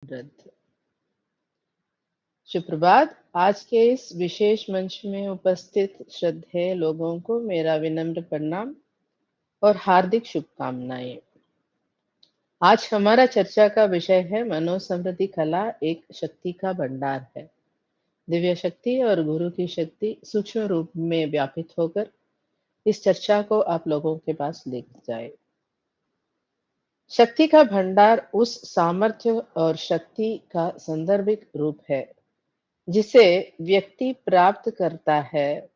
वृद्ध। सुप्रभात। आज के इस विशेष मंच में उपस्थित श्रद्धेय लोगों को मेरा विनम्र प्रणाम और हार्दिक शुभकामनाएं। आज हमारा चर्चा का विषय है मनोसमृद्धि कला एक शक्ति का भंडार है। दिव्य शक्ति और गुरु की शक्ति सूक्ष्म रूप में व्यापित होकर इस चर्चा को आप लोगों के पास लेकर जाए। शक्ति का भंडार उस सामर्थ्य और शक्ति का संदर्भिक रूप है जिसे व्यक्ति प्राप्त करता है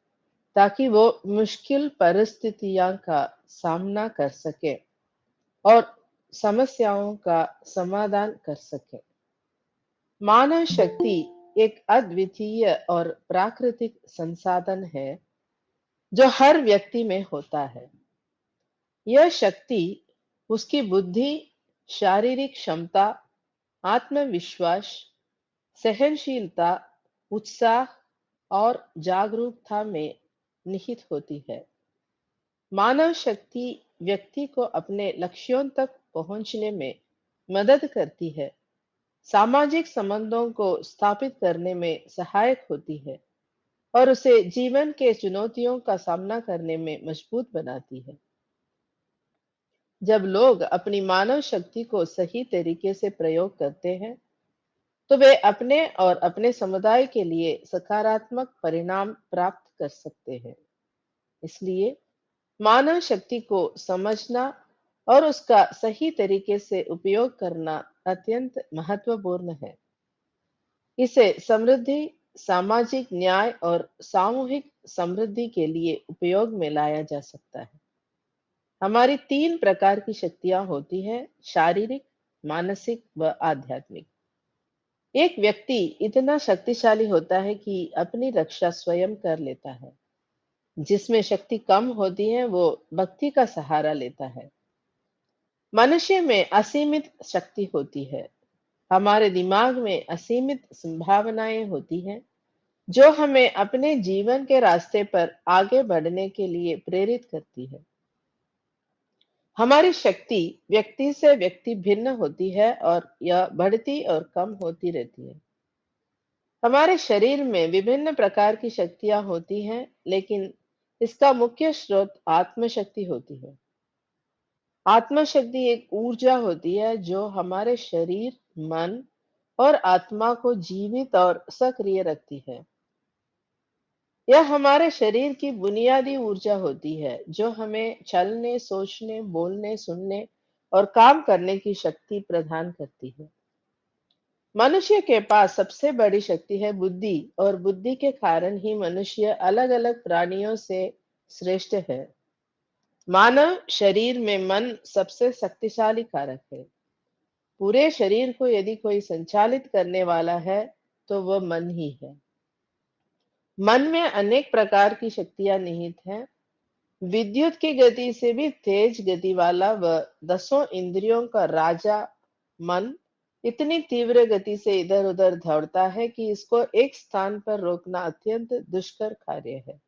ताकि वो मुश्किल परिस्थितियों का सामना कर सके और समस्याओं का समाधान कर सके। मानव शक्ति एक अद्वितीय और प्राकृतिक संसाधन है जो हर व्यक्ति में होता है। यह शक्ति उसकी बुद्धि, शारीरिक क्षमता, आत्मविश्वास, सहनशीलता, उत्साह और जागरूकता में निहित होती है। मानव शक्ति व्यक्ति को अपने लक्ष्यों तक पहुंचने में मदद करती है, सामाजिक संबंधों को स्थापित करने में सहायक होती है और उसे जीवन के चुनौतियों का सामना करने में मजबूत बनाती है। जब लोग अपनी मानव शक्ति को सही तरीके से प्रयोग करते हैं, तो वे अपने और अपने समुदाय के लिए सकारात्मक परिणाम प्राप्त कर सकते हैं। इसलिए मानव शक्ति को समझना और उसका सही तरीके से उपयोग करना अत्यंत महत्वपूर्ण है। इसे समृद्धि, सामाजिक न्याय और सामूहिक समृद्धि के लिए उपयोग में लाया जा सकता है। हमारी 3 प्रकार की शक्तियां होती हैं: शारीरिक, मानसिक व आध्यात्मिक। एक व्यक्ति इतना शक्तिशाली होता है कि अपनी रक्षा स्वयं कर लेता है। जिसमें शक्ति कम होती है वो भक्ति का सहारा लेता है। मनुष्य में असीमित शक्ति होती है। हमारे दिमाग में असीमित संभावनाएं होती हैं जो हमें अपने जीवन के रास्ते पर आगे बढ़ने के लिए प्रेरित करती है। हमारी शक्ति व्यक्ति से व्यक्ति भिन्न होती है और यह बढ़ती और कम होती रहती है। हमारे शरीर में विभिन्न प्रकार की शक्तियां होती हैं, लेकिन इसका मुख्य स्रोत आत्मशक्ति होती है। आत्मशक्ति एक ऊर्जा होती है जो हमारे शरीर, मन और आत्मा को जीवित और सक्रिय रखती है। यह हमारे शरीर की बुनियादी ऊर्जा होती है जो हमें चलने, सोचने, बोलने, सुनने और काम करने की शक्ति प्रदान करती है। मनुष्य के पास सबसे बड़ी शक्ति है बुद्धि, और बुद्धि के कारण ही मनुष्य अलग-अलग प्राणियों से श्रेष्ठ है। मानव शरीर में मन सबसे शक्तिशाली कारक है। पूरे शरीर को यदि कोई संचालित करने वाला है, तो वह मन ही है। मन में अनेक प्रकार की शक्तियां निहित हैं। विद्युत की गति से भी तेज गति वाला व दसों इंद्रियों का राजा मन इतनी तीव्र गति से इधर-उधर दौड़ता है कि इसको एक स्थान पर रोकना अत्यंत दुष्कर कार्य है।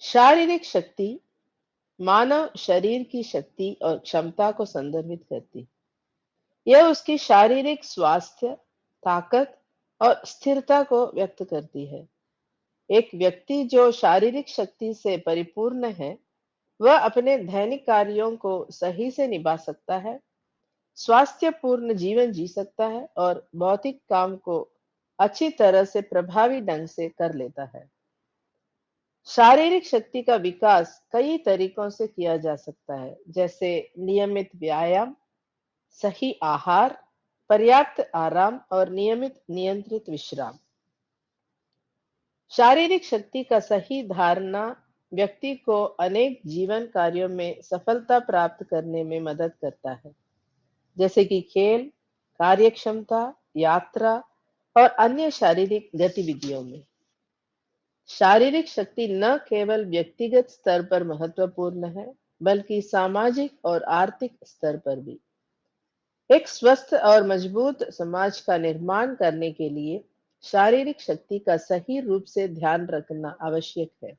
शारीरिक शक्ति मानव शरीर की शक्ति और क्षमता को संदर्भित करती है। यह उसकी शारीरिक स्वास्थ्य, ताकत और स्थिरता को व्यक्त करती है। एक व्यक्ति जो शारीरिक शक्ति से परिपूर्ण है, वह अपने दैनिक कार्यों को सही से निभा सकता है, स्वास्थ्यपूर्ण जीवन जी सकता है और भौतिक काम को अच्छी तरह से प्रभावी ढंग से कर लेता है। शारीरिक शक्ति का विकास कई तरीकों से किया जा सकता है, जैसे नियमित व्यायाम, सही आहार, पर्याप्त आराम और नियमित नियंत्रित विश्राम। शारीरिक शक्ति का सही धारणा व्यक्ति को अनेक जीवन कार्यों में सफलता प्राप्त करने में मदद करता है, जैसे कि खेल, कार्यक्षमता, यात्रा और अन्य शारीरिक गतिविधियों में। शारीरिक शक्ति न केवल व्यक्तिगत स्तर पर महत्वपूर्ण है, बल्कि सामाजिक और आर्थिक स्तर पर भी। एक स्वस्थ और मजबूत समाज का निर्माण करने के लिए शारीरिक शक्ति का सही रूप से ध्यान रखना आवश्यक है।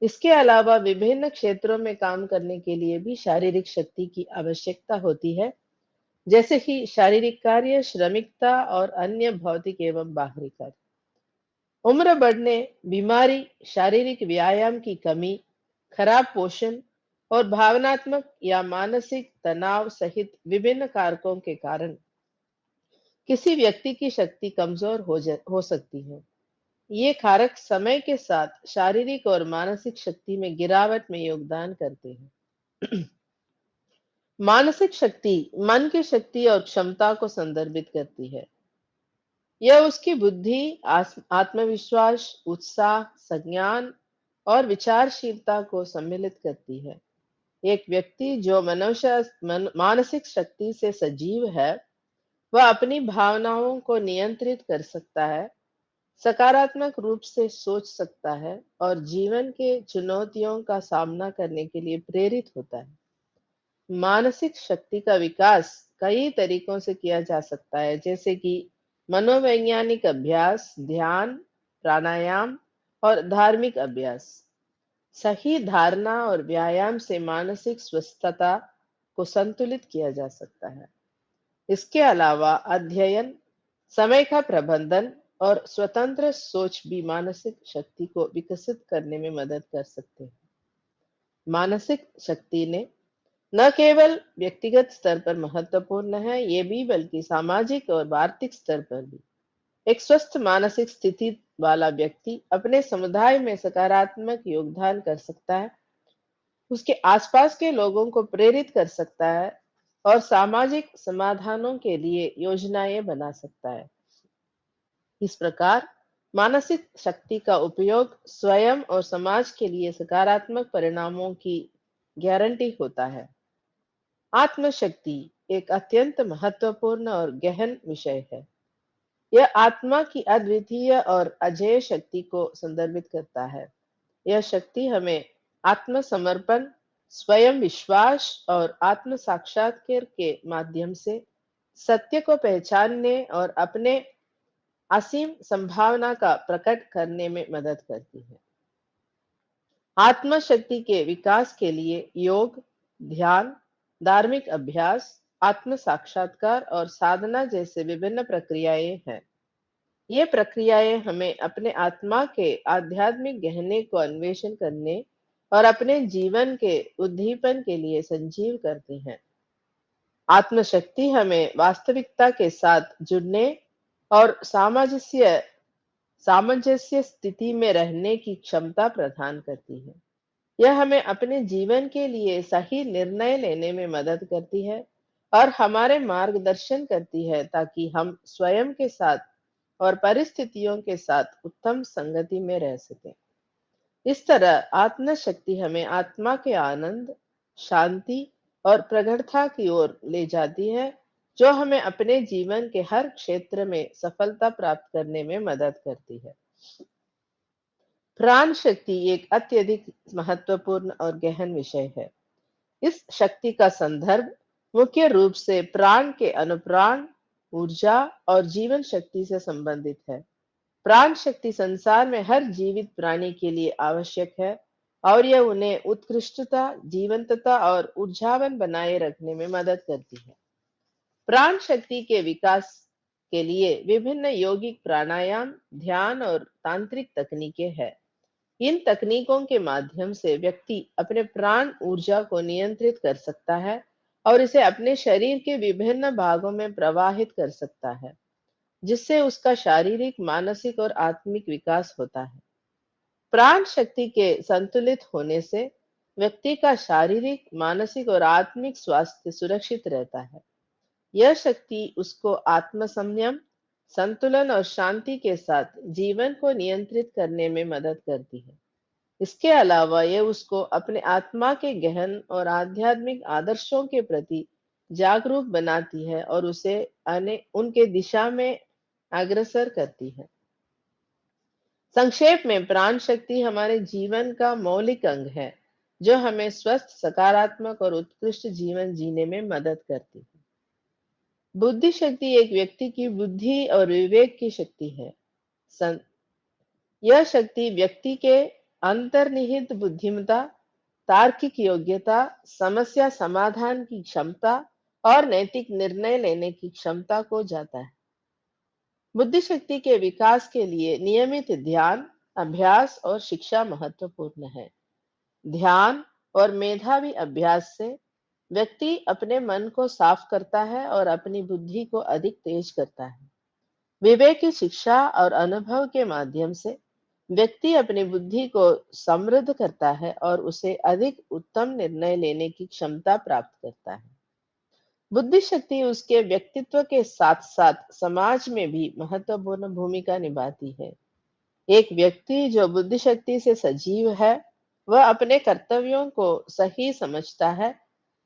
इसके अलावा विभिन्न क्षेत्रों में काम करने के लिए भी शारीरिक शक्ति की आवश्यकता होती है, जैसे कि शारीरिक कार्य, श्रमिकता और अन्य भौतिक एवं बाहरी कार्य। उम्र बढ़ने, बीमारी, शारीरिक व्यायाम की कमी, खराब पोषण और भावनात्मक या मानसिक तनाव सहित विभिन्न कारकों के कारण किसी व्यक्ति की शक्ति कमजोर हो सकती है। ये कारक समय के साथ शारीरिक और मानसिक शक्ति में गिरावट में योगदान करते हैं। मानसिक शक्ति मन की शक्ति और क्षमता को संदर्भित करती है। यह उसकी बुद्धि, आत्मविश्वास, उत्साह, संज्ञान और विचारशीलता को सम्मिलित करती है। एक व्यक्ति जो मानसिक शक्ति से सजीव है, वह अपनी भावनाओं को नियंत्रित कर सकता है, सकारात्मक रूप से सोच सकता है और जीवन के चुनौतियों का सामना करने के लिए प्रेरित होता है। मानसिक शक्ति का विकास कई तरीकों से किया जा सकता है, जैसे कि मनोवैज्ञानिक अभ्यास, ध्यान, प्राणायाम और धार्मिक अभ्यास। सही धारणा और व्यायाम से मानसिक स्वस्थता को संतुलित किया जा सकता है। इसके अलावा अध्ययन, समय का प्रबंधन और स्वतंत्र सोच भी मानसिक शक्ति को विकसित करने में मदद कर सकते हैं। मानसिक शक्ति ने न केवल व्यक्तिगत स्तर पर महत्वपूर्ण है, ये भी बल्कि सामाजिक और आर्थिक स्तर पर भी। एक स्वस्थ मानसिक स्थिति वाला व्यक्ति अपने समुदाय में सकारात्मक योगदान कर सकता है, उसके आसपास के लोगों को प्रेरित कर सकता है और सामाजिक समाधानों के लिए योजनाएं बना सकता है। इस प्रकार मानसिक शक्ति का उपयोग स्वयं और समाज के लिए सकारात्मक परिणामों की गारंटी होता है। आत्मशक्ति एक अत्यंत महत्वपूर्ण और गहन विषय है। यह आत्मा की अद्वितीय और अजेय शक्ति को संदर्भित करता है। यह शक्ति हमें आत्मसमर्पण, स्वयं विश्वास और आत्म साक्षात्कार के माध्यम से सत्य को पहचानने और अपने असीम संभावना का प्रकट करने में मदद करती है। आत्मशक्ति के विकास के लिए योग, ध्यान, धार्मिक अभ्यास, आत्म साक्षात्कार और साधना जैसे विभिन्न प्रक्रियाएं हैं। ये प्रक्रियाएं हमें अपने आत्मा के आध्यात्मिक गहने को अन्वेषण करने और अपने जीवन के उद्दीपन के लिए संजीव करती हैं। आत्मशक्ति हमें वास्तविकता के साथ जुड़ने और सामंजस्य स्थिति में रहने की क्षमता प्रदान करती है। यह हमें अपने जीवन के लिए सही निर्णय लेने में मदद करती है और हमारे मार्गदर्शन करती है, ताकि हम स्वयं के साथ और परिस्थितियों के साथ उत्तम संगति में रह सकें। इस तरह आत्मशक्ति हमें आत्मा के आनंद, शांति और प्रगाढ़ता की ओर ले जाती है, जो हमें अपने जीवन के हर क्षेत्र में सफलता प्राप्त करने में मदद करती है। प्राण शक्ति एक अत्यधिक महत्वपूर्ण और गहन विषय है। इस शक्ति का संदर्भ मुख्य रूप से प्राण के अनुप्राण, ऊर्जा और जीवन शक्ति से संबंधित है। प्राण शक्ति संसार में हर जीवित प्राणी के लिए आवश्यक है और यह उन्हें उत्कृष्टता, जीवंतता और ऊर्जावान बनाए रखने में मदद करती है। प्राण शक्ति के विकास के लिए विभिन्न यौगिक प्राणायाम, ध्यान और तांत्रिक तकनीकें हैं। इन तकनीकों के माध्यम से व्यक्ति अपने प्राण ऊर्जा को नियंत्रित कर सकता है और इसे अपने शरीर के विभिन्न भागों में प्रवाहित कर सकता है, जिससे उसका शारीरिक, मानसिक और आत्मिक विकास होता है। प्राण शक्ति के संतुलित होने से व्यक्ति का शारीरिक, मानसिक और आत्मिक स्वास्थ्य सुरक्षित रहता है। यह शक्ति उसको आत्म संयम, संतुलन और शांति के साथ जीवन को नियंत्रित करने में मदद करती है। इसके अलावा यह उसको अपने आत्मा के गहन और आध्यात्मिक आदर्शों के प्रति जागरूक बनाती है और उसे उनके दिशा में अग्रसर करती है। संक्षेप में प्राण शक्ति हमारे जीवन का मौलिक अंग है, जो हमें स्वस्थ, सकारात्मक और उत्कृष्ट जीवन जीने में मदद करती है। बुद्धि शक्ति एक व्यक्ति की बुद्धि और विवेक की शक्ति है। सं- यह शक्ति व्यक्ति के अंतर्निहित बुद्धिमत्ता, तार्किक योग्यता, समस्या समाधान की क्षमता और नैतिक निर्णय लेने की क्षमता को जाता है। बुद्धि शक्ति के विकास के लिए नियमित ध्यान, अभ्यास और शिक्षा महत्वपूर्ण है। ध्यान और मेधावी अभ्यास से व्यक्ति अपने मन को साफ करता है और अपनी बुद्धि को अधिक तेज करता है। विवेक की शिक्षा और अनुभव के माध्यम से व्यक्ति अपनी बुद्धि को समृद्ध करता है और उसे अधिक उत्तम निर्णय लेने की क्षमता प्राप्त करता है। बुद्धि शक्ति उसके व्यक्तित्व के साथ साथ समाज में भी महत्वपूर्ण भूमिका निभाती है। एक व्यक्ति जो बुद्धि शक्ति से सजीव है, वह अपने कर्तव्यों को सही समझता है,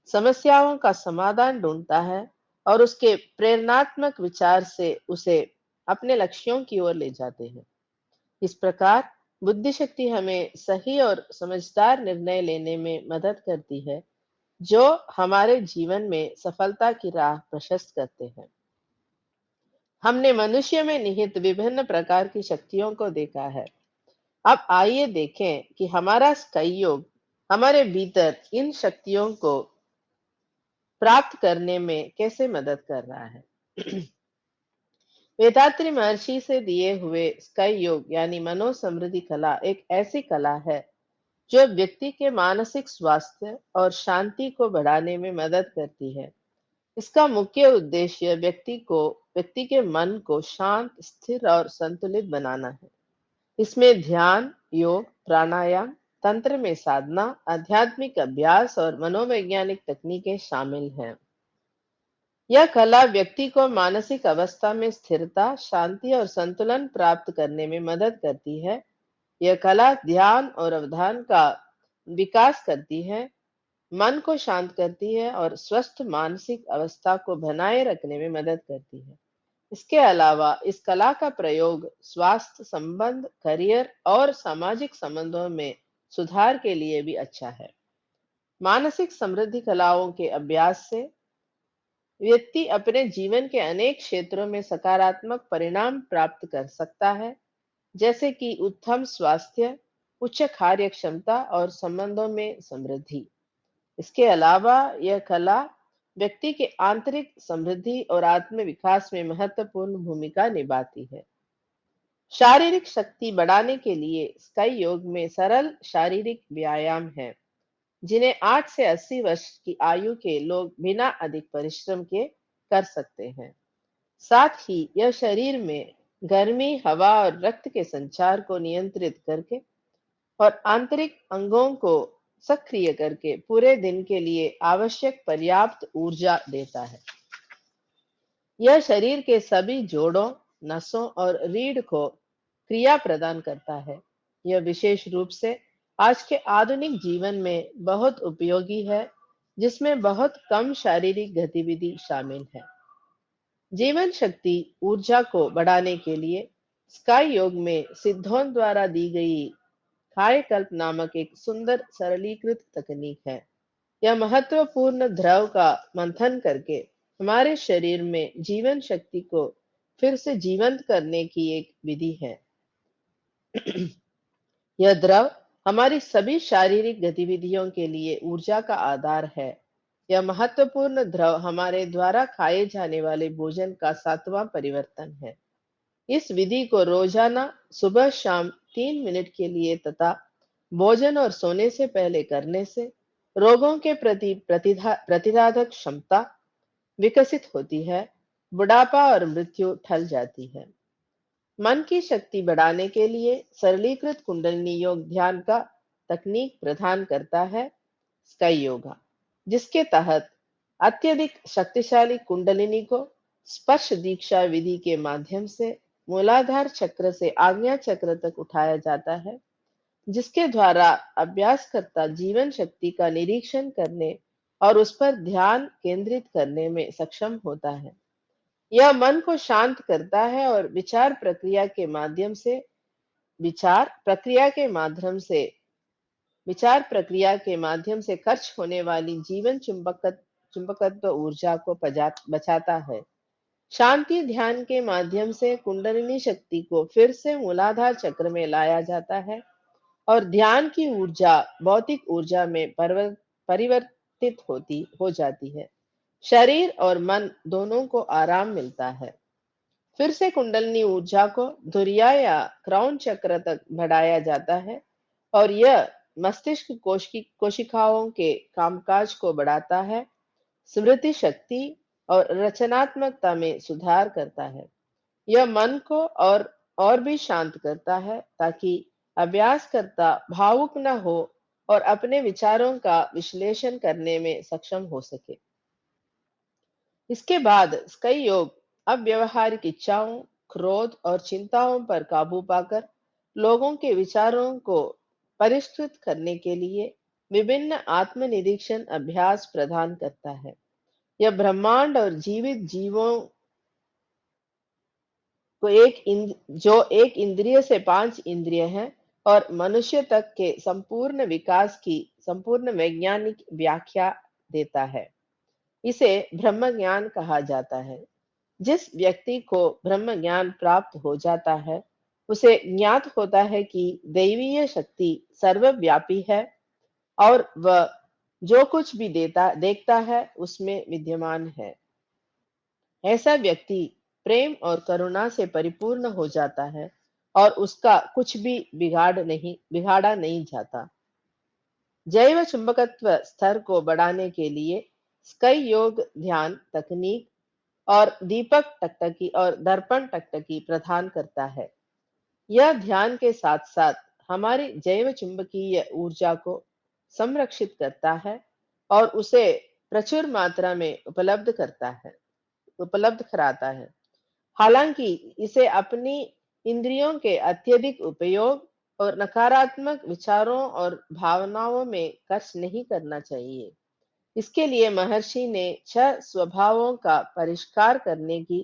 समस्याओं का समाधान ढूंढता है और उसके प्रेरणात्मक विचार से उसे अपने लक्ष्यों की ओर ले जाते हैं। इस प्रकार बुद्धि शक्ति हमें सही और समझदार निर्णय लेने में मदद करती है, जो हमारे जीवन में सफलता की राह प्रशस्त करते हैं। हमने मनुष्य में निहित विभिन्न प्रकार की शक्तियों को देखा है। अब आइए देखें कि हमारा स्काई योग हमारे भीतर इन शक्तियों को प्राप्त करने में कैसे मदद कर रहा है। वेदात्री महर्षि से दिए हुए स्काई योग यानी मनोसमृद्धि कला एक ऐसी कला है जो व्यक्ति के मानसिक स्वास्थ्य और शांति को बढ़ाने में मदद करती है। इसका मुख्य उद्देश्य व्यक्ति के मन को शांत, स्थिर और संतुलित बनाना है। इसमें ध्यान, योग, प्राणायाम, तंत्र में साधना, आध्यात्मिक अभ्यास और मनोवैज्ञानिक तकनीकें शामिल हैं। यह कला व्यक्ति को मानसिक अवस्था में स्थिरता, शांति और संतुलन प्राप्त करने में मदद करती है। यह कला ध्यान और अवधान का विकास करती है, मन को शांत करती है और स्वस्थ मानसिक अवस्था को बनाए रखने में मदद करती है। इसके अलावा इस कला का प्रयोग स्वास्थ्य संबंध, करियर और सामाजिक संबंधों में सुधार के लिए भी अच्छा है। मानसिक समृद्धि कलाओं के अभ्यास से व्यक्ति अपने जीवन के अनेक क्षेत्रों में सकारात्मक परिणाम प्राप्त कर सकता है, जैसे कि उत्तम स्वास्थ्य, उच्च कार्य क्षमता और संबंधों में समृद्धि। इसके अलावा यह कला व्यक्ति के आंतरिक समृद्धि और आत्म विकास में महत्वपूर्ण भूमिका निभाती है। शारीरिक शक्ति बढ़ाने के लिए स्काई योग में सरल शारीरिक व्यायाम है, जिन्हें 8 से 80 वर्ष की आयु के लोग बिना अधिक परिश्रम के कर सकते हैं। साथ ही यह शरीर में गर्मी, हवा और रक्त के संचार को नियंत्रित करके और आंतरिक अंगों को सक्रिय करके पूरे दिन के लिए आवश्यक पर्याप्त ऊर्जा देता है। यह शरीर के सभी जोड़ों, नसों और रीढ़ को क्रिया प्रदान करता है। यह विशेष रूप से आज के आधुनिक जीवन में बहुत उपयोगी है, जिसमें बहुत कम शारीरिक गतिविधि शामिल है। जीवन शक्ति ऊर्जा को बढ़ाने के लिए स्काई योग में सिद्धों द्वारा दी गई कायकल्प नामक एक सुंदर सरलीकृत तकनीक है। यह महत्वपूर्ण द्रव का मंथन करके हमारे शरीर में जीवन शक्ति को फिर से जीवंत करने की एक विधि है। यह द्रव हमारी सभी शारीरिक गतिविधियों के लिए ऊर्जा का आधार है। यह महत्वपूर्ण द्रव हमारे द्वारा खाए जाने वाले भोजन का 7वां परिवर्तन है। इस विधि को रोजाना सुबह शाम 3 मिनट के लिए तथा भोजन और सोने से पहले करने से रोगों के प्रति प्रतिरोधक क्षमता विकसित होती है, बुढ़ापा और मृत्यु टल जाती है। मन की शक्ति बढ़ाने के लिए सरलीकृत कुंडलिनी योग ध्यान का तकनीक प्रदान करता है स्काई योगा, जिसके तहत अत्यधिक शक्तिशाली कुंडलिनी को स्पर्श दीक्षा विधि के माध्यम से मूलाधार चक्र से आज्ञा चक्र तक उठाया जाता है, जिसके द्वारा अभ्यासकर्ता जीवन शक्ति का निरीक्षण करने और उस पर ध्यान केंद्रित करने में सक्षम होता है। यह मन को शांत करता है और विचार प्रक्रिया के माध्यम से विचार प्रक्रिया के माध्यम से खर्च होने वाली जीवन चुंबकत्व ऊर्जा को बचाता है। शांति ध्यान के माध्यम से कुंडलिनी शक्ति को फिर से मूलाधार चक्र में लाया जाता है और ध्यान की ऊर्जा भौतिक ऊर्जा में परिवर्तित होती हो जाती है। शरीर और मन दोनों को आराम मिलता है। फिर से कुंडलिनी ऊर्जा को धुरिया या क्राउन चक्र तक बढ़ाया जाता है और यह मस्तिष्क कोशिकाओं के कामकाज को बढ़ाता है, स्मृति शक्ति और रचनात्मकता में सुधार करता है। यह मन को और भी शांत करता है ताकि अभ्यासकर्ता भावुक न हो और अपने विचारों का विश्लेषण करने में सक्षम हो सके। इसके बाद स्काई योग अब व्यवहारिक इच्छाओं, क्रोध और चिंताओं पर काबू पाकर लोगों के विचारों को परिष्कृत करने के लिए विभिन्न आत्मनिरीक्षण अभ्यास प्रदान करता है। यह ब्रह्मांड और जीवित जीवों को जो एक इंद्रिय से पांच इंद्रिय हैं और मनुष्य तक के संपूर्ण विकास की संपूर्ण वैज्ञानिक व्याख्या देता है। इसे ब्रह्म ज्ञान कहा जाता है। जिस व्यक्ति को ब्रह्म ज्ञान प्राप्त हो जाता है, उसे ज्ञात होता है कि दैवीय शक्ति सर्वव्यापी है और वह जो कुछ भी देखता है उसमें विद्यमान है। ऐसा व्यक्ति प्रेम और करुणा से परिपूर्ण हो जाता है और उसका कुछ भी बिगाड़ा नहीं जाता। जैव चुंबकत्व स्तर को बढ़ाने के लिए स्काई योग ध्यान तकनीक और दीपक टकटकी और दर्पण टकटकी प्रदान करता है। यह ध्यान के साथ साथ हमारी जैव चुंबकीय ऊर्जा को संरक्षित करता है और उसे प्रचुर मात्रा में उपलब्ध कराता है। हालांकि इसे अपनी इंद्रियों के अत्यधिक उपयोग और नकारात्मक विचारों और भावनाओं में खर्च नहीं करना चाहिए। इसके लिए महर्षि ने 6 स्वभावों का परिष्कार करने की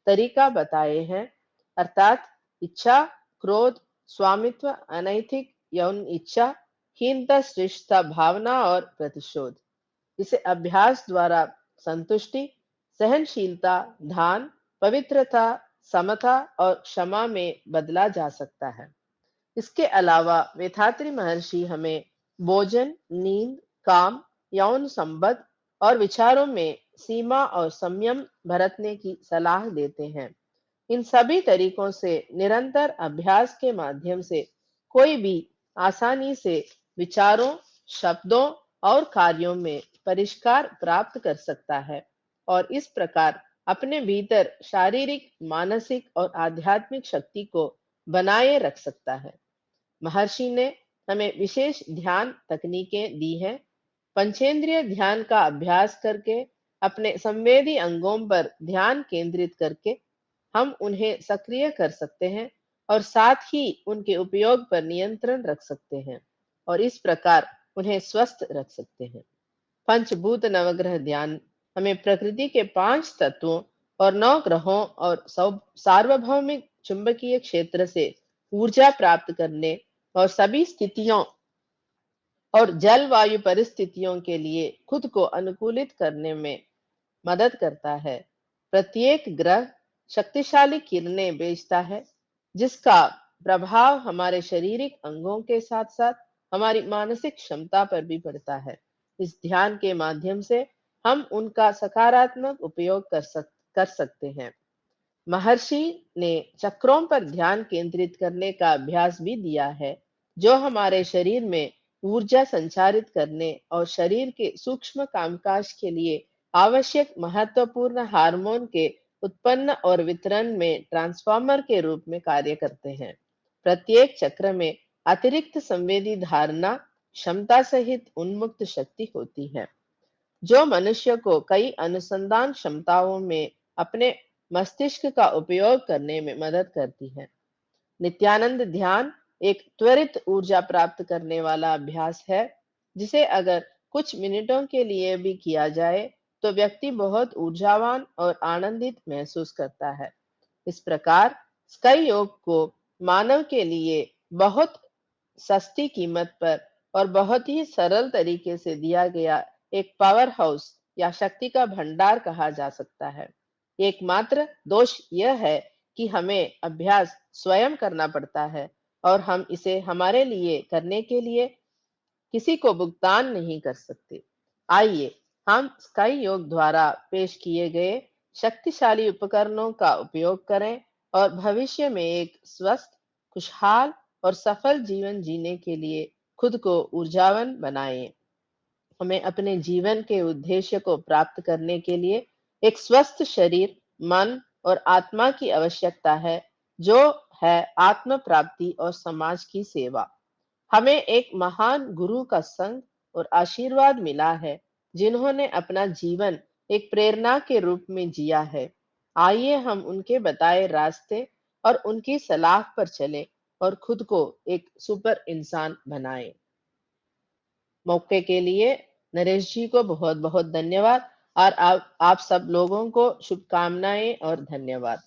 तरीका बताए हैं, अर्थात इच्छा, क्रोध, स्वामित्व, अनैतिक यौन इच्छा, हीनता, श्रेष्ठता भावना और प्रतिशोध। इसे अभ्यास द्वारा संतुष्टि, सहनशीलता, ध्यान, पवित्रता, समता और क्षमा में बदला जा सकता है। इसके अलावा वेदात्रि महर्षि हमें भोजन, नींद, काम, यौन संबंध और विचारों में सीमा और संयम बरतने की सलाह देते हैं। इन सभी तरीकों से निरंतर अभ्यास के माध्यम से कोई भी आसानी से विचारों, शब्दों और कार्यों में परिष्कार प्राप्त कर सकता है और इस प्रकार अपने भीतर शारीरिक, मानसिक और आध्यात्मिक शक्ति को बनाए रख सकता है। महर्षि ने हमें विशेष ध्यान तकनीकें दी हैं। पंचेंद्रिय ध्यान का अभ्यास करके अपने संवेदी अंगों पर ध्यान केंद्रित करके हम उन्हें सक्रिय कर सकते हैं और साथ ही उनके उपयोग पर नियंत्रण रख सकते हैं और इस प्रकार उन्हें स्वस्थ रख सकते हैं। पंचभूत नवग्रह ध्यान हमें प्रकृति के 5 तत्वों और 9 ग्रहों और सार्वभौमिक चुंबकीय क्षेत्र से ऊर्जा प्राप्त करने और सभी स्थितियों और जलवायु परिस्थितियों के लिए खुद को अनुकूलित करने में मदद करता है। प्रत्येक ग्रह शक्तिशाली किरणें भेजता है, जिसका प्रभाव हमारे शारीरिक अंगों के साथ-साथ हमारी मानसिक क्षमता पर भी पड़ता है। इस ध्यान के माध्यम से हम उनका सकारात्मक उपयोग कर सकते हैं। महर्षि ने चक्रों पर ध्यान केंद्रित करने का अभ्यास भी दिया है, जो हमारे शरीर में ऊर्जा संचारित करने और शरीर के सूक्ष्म कामकाज के लिए आवश्यक महत्वपूर्ण हार्मोन के उत्पन्न और वितरण में ट्रांसफार्मर के रूप में कार्य करते हैं। प्रत्येक चक्र में अतिरिक्त संवेदी धारणा क्षमता सहित उन्मुक्त शक्ति होती है, जो मनुष्य को कई अनुसंधान क्षमताओं में अपने मस्तिष्क का उपयोग करने में मदद करती है। नित्यानंद ध्यान एक त्वरित ऊर्जा प्राप्त करने वाला अभ्यास है, जिसे अगर कुछ मिनटों के लिए भी किया जाए, तो व्यक्ति बहुत ऊर्जावान और आनंदित महसूस करता है। इस प्रकार स्काई योग को मानव के लिए बहुत सस्ती कीमत पर और बहुत ही सरल तरीके से दिया गया एक पावर हाउस या शक्ति का भंडार कहा जा सकता है। एकमात्र दोष यह है कि हमें अभ्यास स्वयं करना पड़ता है और हम इसे हमारे लिए करने के लिए किसी को भुगतान नहीं कर सकते। आइए हम स्काई योग द्वारा पेश किए गए शक्तिशाली उपकरणों का उपयोग करें और भविष्य में एक स्वस्थ, खुशहाल और सफल जीवन जीने के लिए खुद को ऊर्जावान बनाएं। हमें अपने जीवन के उद्देश्य को प्राप्त करने के लिए एक स्वस्थ शरीर, मन और आत्मा की आवश्यकता है, जो है आत्म प्राप्ति और समाज की सेवा। हमें एक महान गुरु का संग और आशीर्वाद मिला है, जिन्होंने अपना जीवन एक प्रेरणा के रूप में जिया है। आइए हम उनके बताए रास्ते और उनकी सलाह पर चलें और खुद को एक सुपर इंसान बनाएं। मौके के लिए नरेश जी को बहुत बहुत धन्यवाद और आप सब लोगों को शुभकामनाएं और धन्यवाद।